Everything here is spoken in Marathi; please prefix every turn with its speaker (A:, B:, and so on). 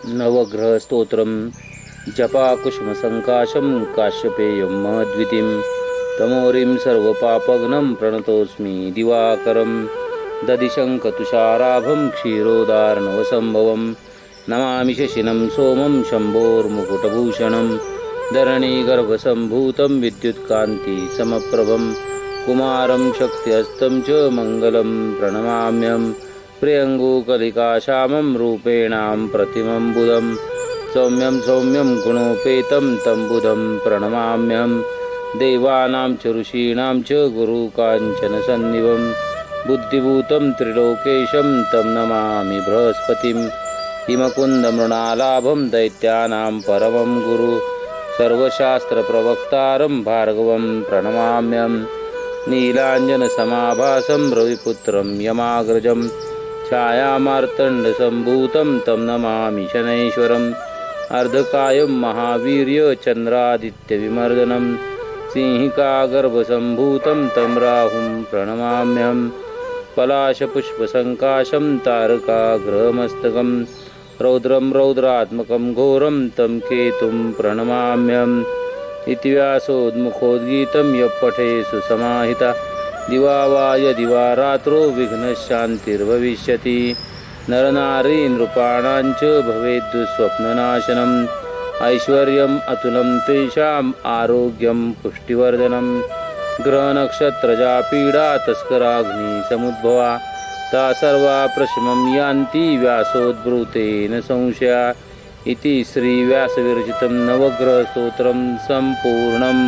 A: नवग्रहस्तोत्रं जपाकुसुमसङ्काशं काश्यपेयं महद्वितीं तमोरिं सर्वपापघ्नं प्रणतोऽस्मि दिवाकरं दधिशङ्खतुषाराभं क्षीरोदार्णवसम्भवं नमामि शशिनं सोमं शम्भोर्मुकुटभूषणं धरणीगर्भसम्भूतं विद्युत्कान्तिसमप्रभं कुमारं शक्तिहस्तं च मङ्गलं प्रणमाम्यहम् प्रियङ्गुकलिकाश्यामं रूपेणां प्रतिमं बुधं सौम्यं गुणोपेतं तं बुधं प्रणमाम्यहं देवानां च ऋषीणां च गुरुकाञ्चनसन्निभं बुद्धिभूतं त्रिलोकेशं तं नमामि बृहस्पतिं हिमकुन्दमृणालाभं दैत्यानां परमं गुरु सर्वशास्त्रप्रवक्तारं भार्गवं प्रणमाम्यहं नीलाञ्जनसमाभासं रविपुत्रं यमाग्रजं छायामार्तण्डसम्भूतं तं नमामि शनैश्वरम् अर्धकायं महावीर्यचन्द्रादित्यविमर्दनं सिंहिकागर्भसम्भूतं तं राहुं प्रणमाम्यहं पलाशपुष्पसङ्काशं तारकाग्रहमस्तकं रौद्रं रौद्रात्मकं घोरं तं केतुं प्रणमाम्यहम् इति व्यासोद्मुखोद्गीतं यः पठेत् सुसमाहिता दिवा वा यदि वा रात्रो विघ्नशान्तिर्भविष्यति नरनारी नृपाणां च भवेद्दुःस्वप्ननाशनम् ऐश्वर्यम् अतुलं तेषाम् आरोग्यं पुष्टिवर्धनं ग्रहनक्षत्रजापीडा तस्कराग्निसमुद्भवा ता सर्वा प्रशमं यान्ति व्यासोद्ब्रूतेन संशया इति श्रीव्यासविरचितं नवग्रहस्तोत्रं सम्पूर्णम्।